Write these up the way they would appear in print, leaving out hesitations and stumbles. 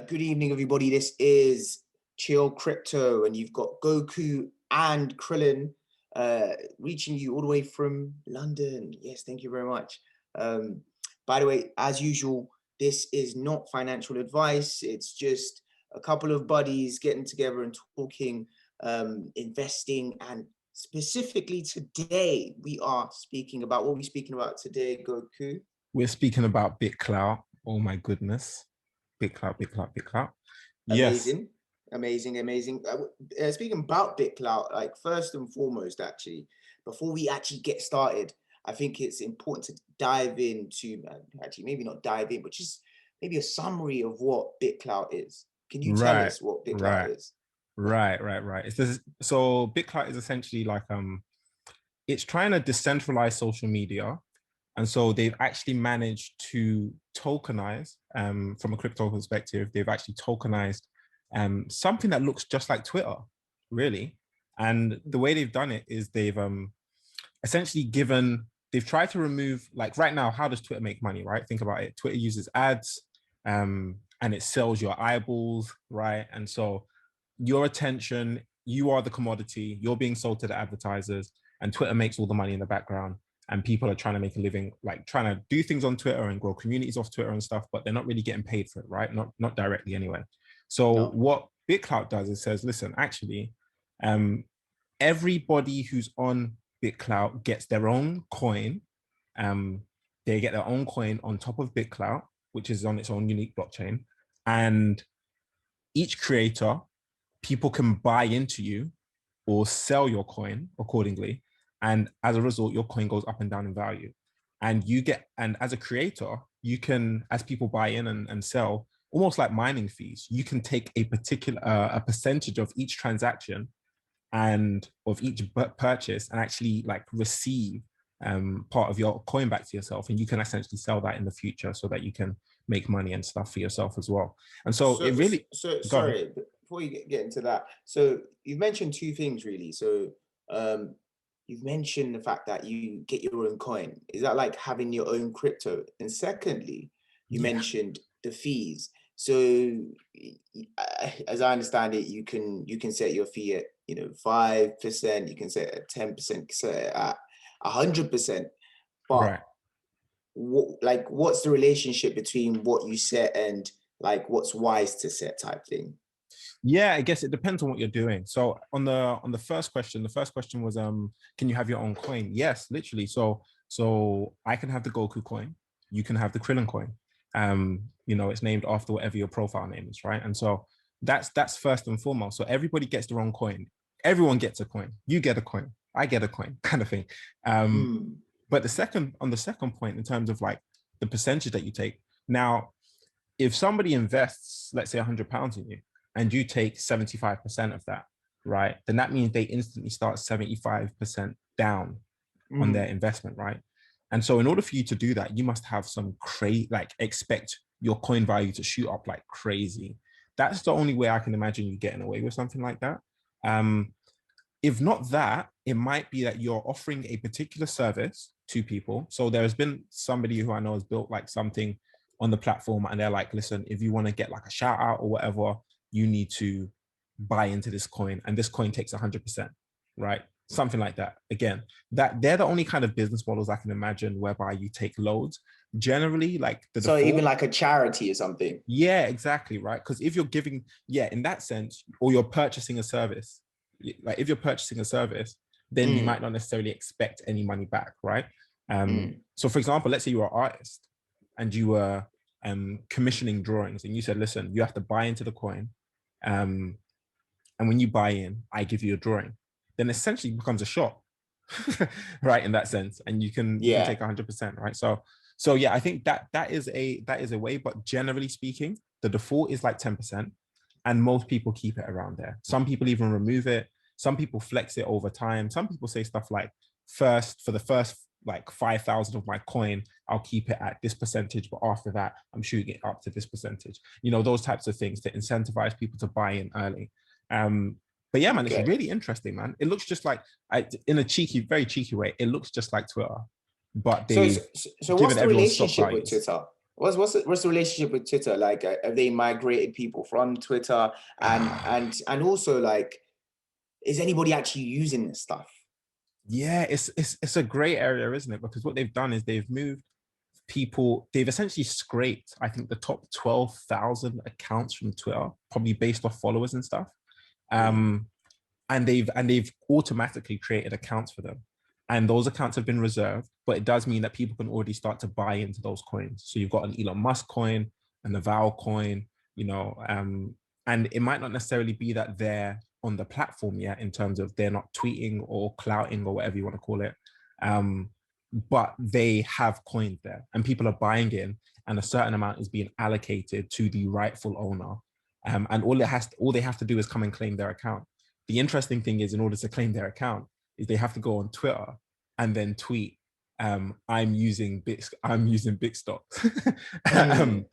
Good evening, everybody. This is Chill Crypto, and you've got Goku and Krillin reaching you all the way from London. Yes, thank you very much. By the way, as usual, this is not financial advice. It's just a couple of buddies getting together and talking investing. And specifically today, we are speaking about what we're speaking about today, Goku. We're speaking about BitClout. Oh my goodness. BitClout. Yes. Amazing. Speaking about BitClout, like first and foremost, actually, before we actually get started, I think it's important to dive into, actually maybe not dive in, but just maybe a summary of what BitClout is. Can you tell us what BitClout is? Right. So BitClout is essentially like it's trying to decentralize social media. And so they've actually managed to tokenize, from a crypto perspective, they've actually tokenized something that looks just like Twitter, really. And the way they've done it is they've essentially they've tried to remove, like right now, how does Twitter make money, right? Think about it. Twitter uses ads and it sells your eyeballs, right? And so your attention, you are the commodity, you're being sold to the advertisers, and Twitter makes all the money in the background. And people are trying to make a living, like trying to do things on Twitter and grow communities off Twitter and stuff, but they're not really getting paid for it, right? Not directly anyway. So what BitClout does is says, listen, actually, everybody who's on BitClout gets their own coin. They get their own coin on top of BitClout, which is on its own unique blockchain. And each creator, people can buy into you or sell your coin accordingly. And as a result, your coin goes up and down in value. And as a creator, you can, as people buy in and sell, almost like mining fees, you can take a particular, a percentage of each transaction and of each purchase and actually like receive part of your coin back to yourself. And you can essentially sell that in the future so that you can make money and stuff for yourself as well. And so it really... Sorry, before you get into that, so you've mentioned two things really. So you've mentioned the fact that you get your own coin. Is that like having your own crypto? And secondly, you mentioned the fees. So as I understand it, you can set your fee at 5%, you can set it at 10%, set it at 100%. But what's the relationship between what you set and like what's wise to set type thing? Yeah, I guess it depends on what you're doing. So on the first question, was, can you have your own coin? Yes, literally. So I can have the Goku coin. You can have the Krillin coin. It's named after whatever your profile name is, right? And so that's first and foremost. So everybody gets their own coin. Everyone gets a coin. You get a coin. I get a coin, kind of thing. But on the second point, in terms of like the percentage that you take, now, if somebody invests, let's say £100 in you, and you take 75% of that, right? Then that means they instantly start 75% down on their investment, right? And so in order for you to do that, you must have some expect your coin value to shoot up like crazy. That's the only way I can imagine you getting away with something like that. If not that, it might be that you're offering a particular service to people. So there's been somebody who I know has built like something on the platform, and they're like, listen, if you want to get like a shout out or whatever, you need to buy into this coin, and this coin takes 100%, right? Something like that. Again, that they're the only kind of business models I can imagine whereby you take loads. Generally, like even like a charity or something. Yeah, exactly, right? Because if you're giving, in that sense, or you're purchasing a service, like if you're purchasing a service, then you might not necessarily expect any money back, right? So for example, let's say you're an artist and you were commissioning drawings, and you said, listen, you have to buy into the coin. And when you buy in, I give you a drawing. Then essentially it becomes a shop, right? In that sense, and you can take 100%, right? So yeah, I think that is a way, but generally speaking, the default is like 10%, and most people keep it around there. Some people even remove it. Some people flex it over time. Some people say stuff like, for the first like 5,000 of my coin, I'll keep it at this percentage, but after that, I'm shooting it up to this percentage. Those types of things to incentivize people to buy in early. But yeah, man, it's really interesting, man. It looks just like, in a very cheeky way, it looks just like Twitter, but so what's the relationship with Twitter? What's the relationship with Twitter? Like, have they migrated people from Twitter, and also like, is anybody actually using this stuff? Yeah, it's a great area, isn't it? Because what they've done is they've moved people, they've essentially scraped, I think, the top 12,000 accounts from Twitter, probably based off followers and stuff. Mm, Um, and they've automatically created accounts for them. And those accounts have been reserved, but it does mean that people can already start to buy into those coins. So you've got an Elon Musk coin, a Naval coin, you know, and it might not necessarily be that they're on the platform yet in terms of they're not tweeting or clouting or whatever you want to call it. Um, but they have coins there and people are buying in, and a certain amount is being allocated to the rightful owner. And all they have to do is come and claim their account. The interesting thing is, in order to claim their account, is they have to go on Twitter and then tweet, I'm using BitStock, mm,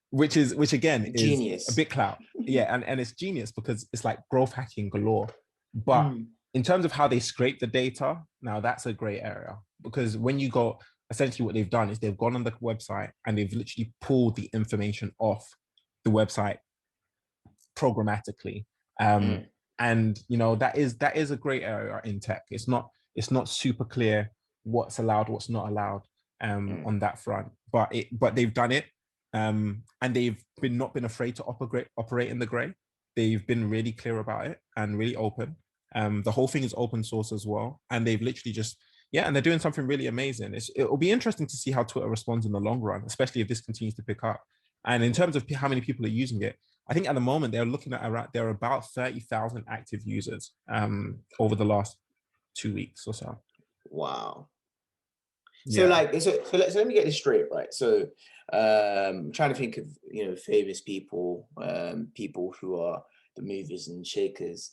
which again is a genius. BitClout. Yeah, and it's genius because it's like growth hacking galore. But Mm, in terms of how they scrape the data, now that's a great area, because when you go, essentially what they've done is they've gone on the website and they've literally pulled the information off the website programmatically. Um, mm, and you know that is a great area in tech. It's not super clear what's allowed, what's not allowed mm, on that front. But they've done it, and they've not been afraid to operate in the gray. They've been really clear about it and really open. The whole thing is open source as well, and they've literally just and they're doing something really amazing. It'll be interesting to see how Twitter responds in the long run, especially if this continues to pick up. And in terms of how many people are using it, I think at the moment they're looking at around there are about 30,000 active users over the last 2 weeks or so. wow. So Yeah, like, so let me get this straight, right? So, trying to think of, famous people, people who are the movers and shakers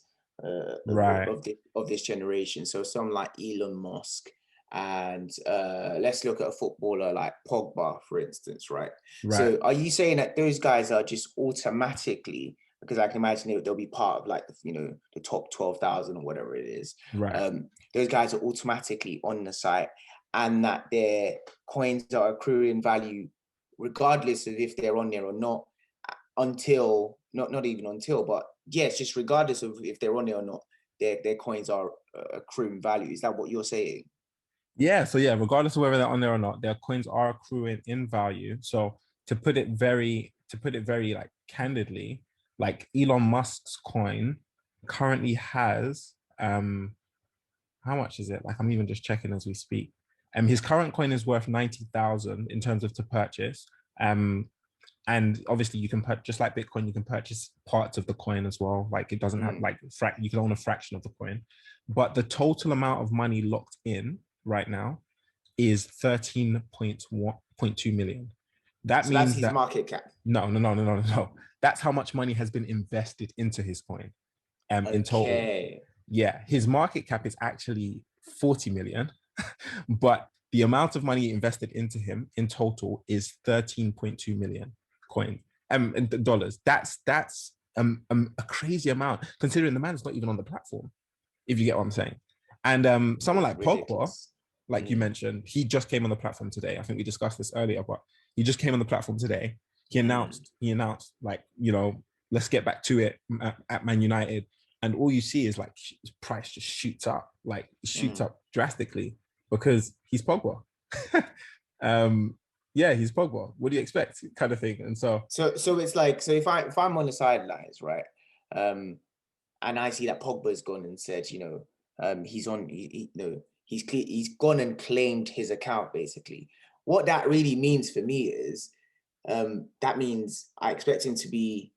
right, of this generation. So someone like Elon Musk, and let's look at a footballer like Pogba, for instance, right? right, So, are you saying that those guys are just automatically? Because I can imagine they'll be part of like the top 12,000 or whatever it is. right. Those guys are automatically on the site, and that their coins are accruing value regardless of if they're on there or not, until not even until, but yes, just regardless of if they're on there or not, their coins are accruing value. Is that what you're saying? Yeah, so yeah, regardless of whether they're on there or not, their coins are accruing in value. So to put it very like candidly, like Elon Musk's coin currently has how much is it? Like I'm even just checking as we speak. His current coin is worth 90,000 in terms of to purchase. Um, and obviously you can just like Bitcoin, you can purchase parts of the coin as well. Like it doesn't have Mm. like you can own a fraction of the coin, but the total amount of money locked in right now is 13.2 million. That So that's means his that market cap. no, no, no, no, no, no. That's how much money has been invested into his coin in total. Okay. Yeah, his market cap is actually 40 million, but the amount of money invested into him in total is 13.2 million coin dollars. That's a crazy amount considering the man's not even on the platform, if you get what I'm saying. And someone like Pogba, Ridiculous. like you Mm, mentioned, he just came on the platform today. I think we discussed this earlier, but he just came on the platform today. He mm, announced, he announced, like, let's get back to it at Man United. And all you see is like his price just shoots up, like shoots mm. up drastically because he's Pogba. um, yeah, he's Pogba. What do you expect, kind of thing? And so, So it's like, so if I'm on the sidelines, right? Um, and I see that Pogba's gone and said, he's on, he's gone and claimed his account basically. What that really means for me is, that means I expect him to be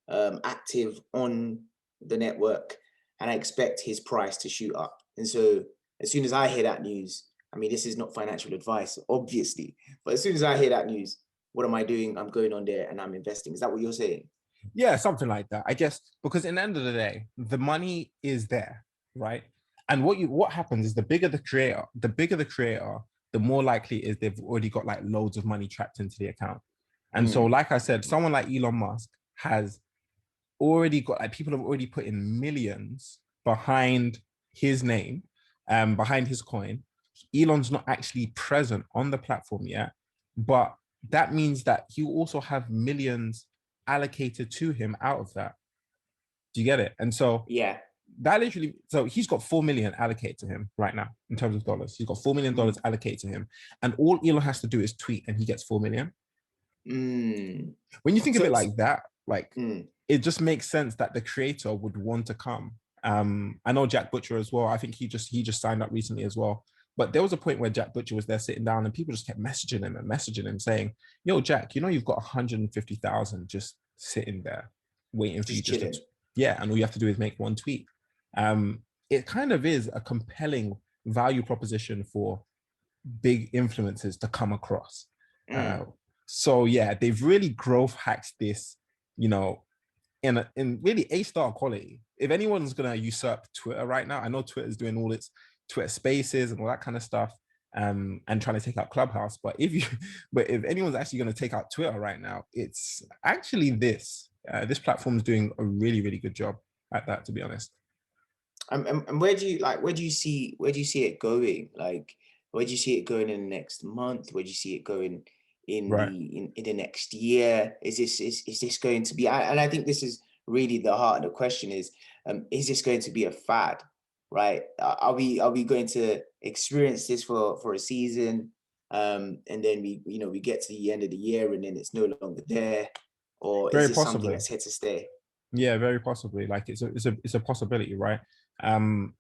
active on the network, and I expect his price to shoot up. And so as soon as I hear that news, I mean, this is not financial advice, obviously, but as soon as I hear that news, what am I doing? I'm going on there and I'm investing. Is that what you're saying? yeah, something like that, I guess, because in the end of the day, the money is there, right? And what happens is the bigger the creator, the more likely is they've already got like loads of money trapped into the account. And so, Mm, like I said, someone like Elon Musk has already got like people have already put in millions behind his name, behind his coin. Elon's not actually present on the platform yet, but that means that he will also have millions allocated to him out of that. Do you get it? And so Yeah. that literally, so he's got 4 million allocated to him right now in terms of dollars. He's got $4 million allocated to him. And all Elon has to do is tweet and he gets 4 million. Mm. When you think of So, it like that, like mm, it just makes sense that the creator would want to come. I know Jack Butcher as well. I think he just signed up recently as well. But there was a point where Jack Butcher was there sitting down and people just kept messaging him saying, yo, Jack, you know, you've got 150,000 just sitting there waiting for you just just to, chilling. yeah. And all you have to do is make one tweet. It kind of is a compelling value proposition for big influencers to come across. Mm. Uh, so yeah, they've really growth hacked this, you know, in really A-star quality. If anyone's gonna usurp Twitter right now, I know Twitter's doing all its Twitter Spaces and all that kind of stuff, and trying to take out Clubhouse. But but if anyone's actually gonna take out Twitter right now, it's actually this. This platform is doing a really, really good job at that, to be honest. And where do you like? Where do you see it going? Like, where do you see it going in the next month? Where do you see it going Right. in the next year? Is this going to be? And I think this is really the heart of the question: is this going to be a fad? Right? Are we going to experience this for a season, and then we get to the end of the year and then it's no longer there, or is Very this something possibly. that's here to stay? Yeah, very possibly. Like it's a possibility, right? Um,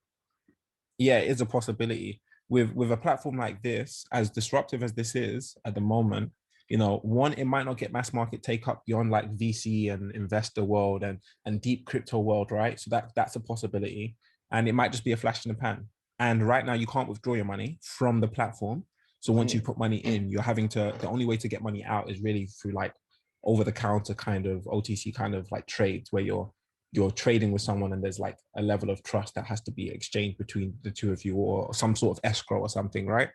yeah, it is a possibility with a platform like this, as disruptive as this is at the moment. You know, one, it might not get mass market take up beyond like VC and investor world and deep crypto world, right? So that's a possibility, and it might just be a flash in the pan. And right now, you can't withdraw your money from the platform. So once you Mm, put money in, you're having to. The only way to get money out is really through like over the counter kind of OTC kind of like trades where you're trading with someone and there's like a level of trust that has to be exchanged between the two of you or some sort of escrow or something, right?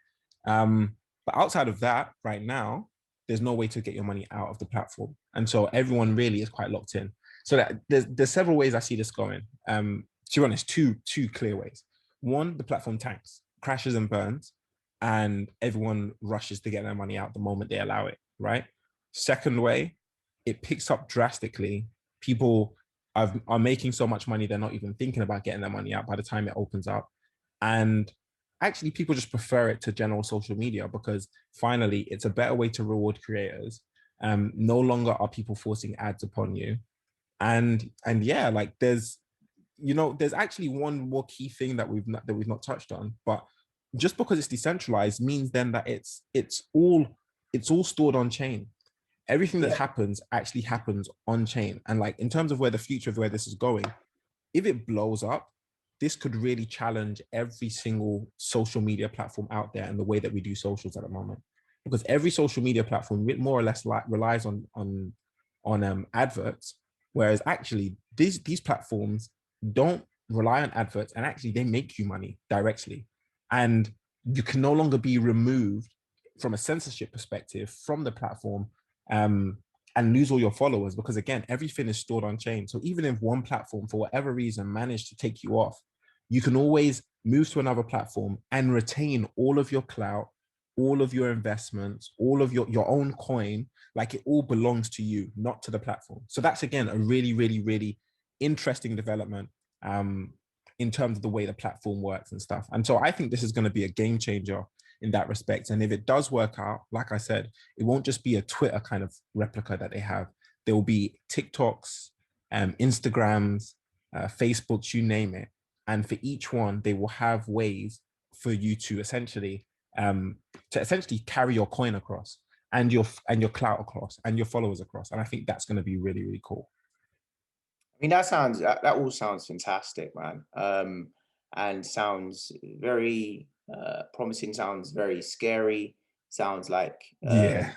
But outside of that, right now, there's no way to get your money out of the platform. And so everyone really is quite locked in. So that there's several ways I see this going. To be honest, two clear ways. One, the platform tanks, crashes and burns, and everyone rushes to get their money out the moment they allow it, right? Second way, it picks up drastically. People are making so much money, they're not even thinking about getting their money out by the time it opens up. And actually, people just prefer it to general social media because finally, it's a better way to reward creators. No longer are people forcing ads upon you. And yeah, like there's actually one more key thing that we've not touched on, but just because it's decentralized means then that it's all stored on chain. Everything that yeah. happens actually happens on chain. And like in terms of where the future of where this is going, if it blows up, this could really challenge every single social media platform out there and the way that we do socials at the moment. Because every social media platform more or less relies on adverts, whereas actually these platforms don't rely on adverts and actually they make you money directly. And you can no longer be removed from a censorship perspective from the platform, um, and lose all your followers because again, everything is stored on chain. So even if one platform for whatever reason managed to take you off, you can always move to another platform and retain all of your clout, all of your investments, all of your own coin, like it all belongs to you, not to the platform. So that's again a really, really, really interesting development, in terms of the way the platform works and stuff. And so I think this is going to be a game changer in that respect. And if it does work out, like I said, it won't just be a Twitter kind of replica that they have. There will be TikToks, Instagrams, Facebooks, you name it. And for each one, they will have ways for you to essentially carry your coin across and your clout across and your followers across. And I think that's going to be really, really cool. I mean, that all sounds fantastic, man. And sounds very promising. Sounds very scary. Sounds like Yeah.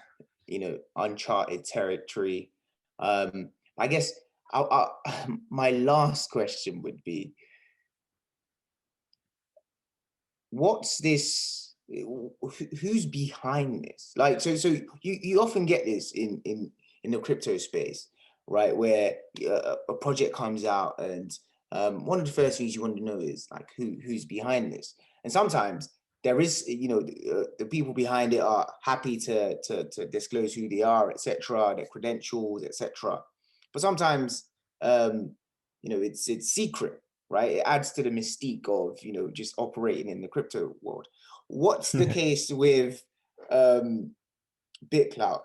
uncharted territory. I guess my last question would be, what's this? Who's behind this? Like, so you often get this in the crypto space, right? Where a project comes out, and one of the first things you want to know is like who's behind this. And sometimes there is, the people behind it are happy to disclose who they are, etc., their credentials, etc. But sometimes, it's secret, right? It adds to the mystique of just operating in the crypto world. What's the case with BitClout?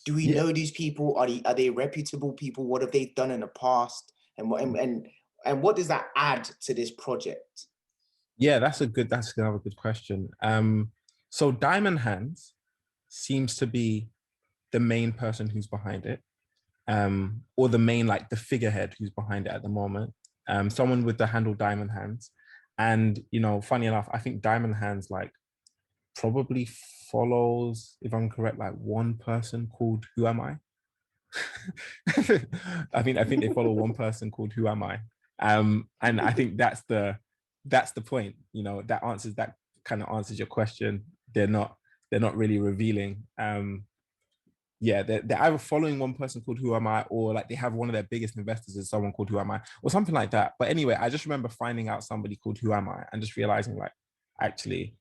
Do we know these people? Are they reputable people? What have they done in the past? And what does that add to this project? Yeah, that's another good question. So Diamond Hands seems to be the main person who's behind it, or the main, like the figurehead who's behind it at the moment. Someone with the handle Diamond Hands. And funny enough, I think Diamond Hands like probably follows, if I'm correct, like one person called Who Am I? I think they follow one person called Who Am I? And I think that's the point. That kind of answers your question. They're not really revealing. Yeah, they're either following one person called Who Am I, or like they have one of their biggest investors is someone called Who Am I, or something like that. But anyway, I just remember finding out somebody called Who Am I, and just realizing like, actually,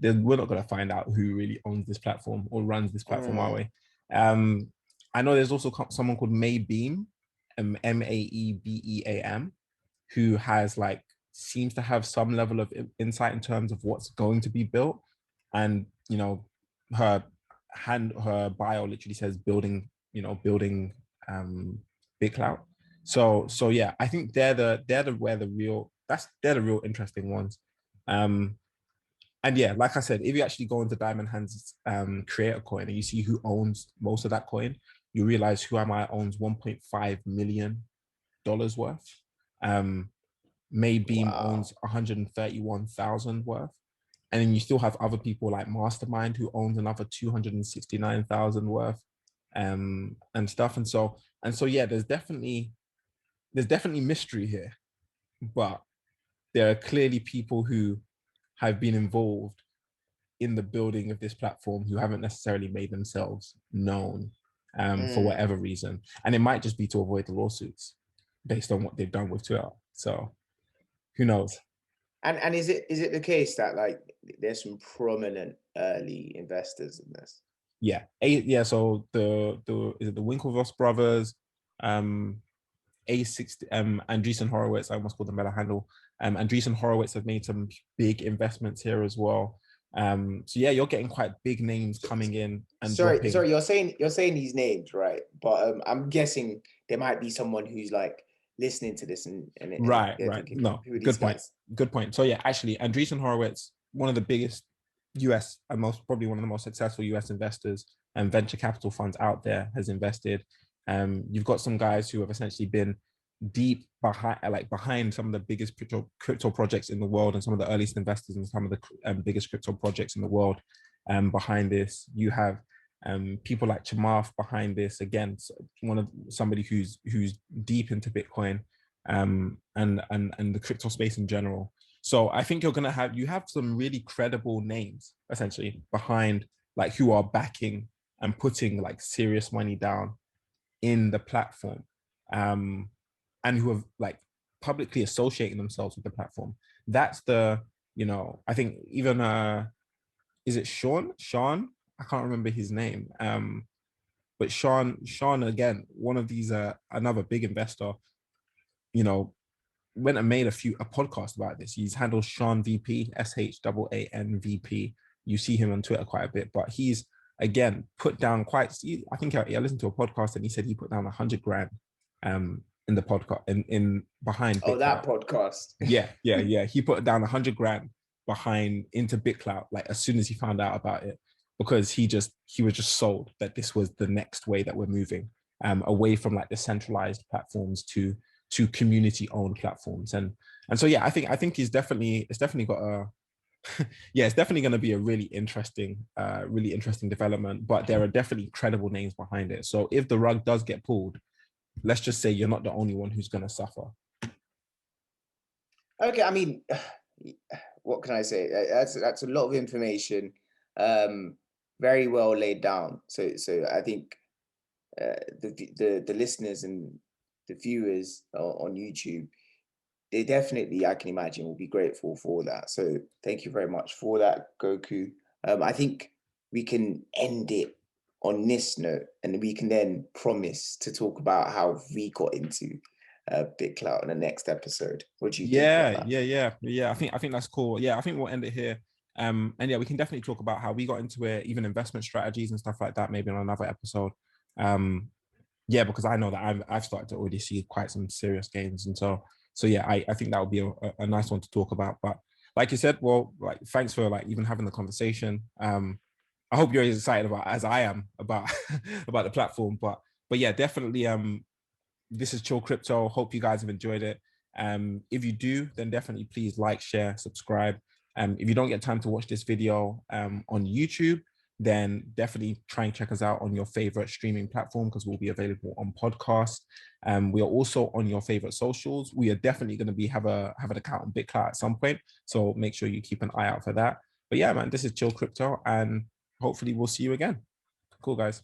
we're not going to find out who really owns this platform or runs this platform, are we? I know there's also someone called Maybeam, Maebeam, who has like seems to have some level of insight in terms of what's going to be built, and her bio literally says building BitClout. So yeah, I think they're the real interesting ones. And yeah, like I said, if you actually go into Diamond Hands creator coin and you see who owns most of that coin, you realize Who Am I owns $1.5 million worth. Maybeam owns 131,000 worth. And then you still have other people like Mastermind who owns another 269,000 worth, and stuff. And so yeah, there's definitely mystery here, but there are clearly people who have been involved in the building of this platform who haven't necessarily made themselves known, for whatever reason. And it might just be to avoid the lawsuits based on what they've done with Twitter. So who knows? And is it the case that like there's some prominent early investors in this? Yeah. So the is it the Winklevoss brothers, A60, Andreessen Horowitz, I almost called them better handle. Andreessen Horowitz have made some big investments here as well. So yeah, you're getting quite big names coming in and dropping. Sorry, you're saying these names, right? But I'm guessing there might be someone who's like listening to this and Right. thinking, No, who are these guys? Good point. So yeah, actually, Andreessen Horowitz, one of the biggest US and probably one of the most successful US investors and venture capital funds out there, has invested. You've got some guys who have essentially been deep behind some of the biggest crypto projects in the world, and some of the earliest investors in some of the biggest crypto projects in the world. Behind this, you have people like Chamath behind this. Again, somebody who's deep into Bitcoin, and the crypto space in general. So I think you have some really credible names essentially behind, like, who are backing and putting like serious money down in the platform, and who have like publicly associating themselves with the platform. That's I think even is it Sean? I can't remember his name. But Sean again, one of these another big investor, went and made a podcast about this. He's handled Sean VP, SHAAN You see him on Twitter quite a bit, but he's again put down I think I listened to a podcast and he said he put down 100 grand in the podcast in behind BitClout. That podcast. Yeah. He put down 100 grand behind into BitClout, like as soon as he found out about it, because he was just sold that this was the next way that we're moving, away from like the centralized platforms to community-owned platforms. And so yeah, I think it's definitely got a yeah, it's definitely going to be a really interesting development, but there are definitely credible names behind it. So if the rug does get pulled, let's just say you're not the only one who's going to suffer. Okay, I mean, what can I say? That's a lot of information, very well laid down. So I think the listeners and the viewers on YouTube, they definitely, I can imagine, will be grateful for that. So thank you very much for that, Goku. I think we can end it on this note, and we can then promise to talk about how we got into BitClout in the next episode. What do you think about that? Yeah. I think that's cool. Yeah, I think we'll end it here. And yeah, we can definitely talk about how we got into it, even investment strategies and stuff like that, maybe on another episode. Um, yeah, because I know that I've started to already see quite some serious gains, and so yeah, I think that would be a nice one to talk about. But like you said, well, like thanks for like even having the conversation. I hope you're as excited about as I am about about the platform. But yeah, definitely. This is Chill Crypto. Hope you guys have enjoyed it. If you do, then definitely please like, share, subscribe. If you don't get time to watch this video on YouTube, then definitely try and check us out on your favorite streaming platform because we'll be available on podcast. We are also on your favorite socials. We are definitely going to be have an account on BitClout at some point, so make sure you keep an eye out for that. But yeah, man, this is Chill Crypto, and hopefully we'll see you again. Cool, guys.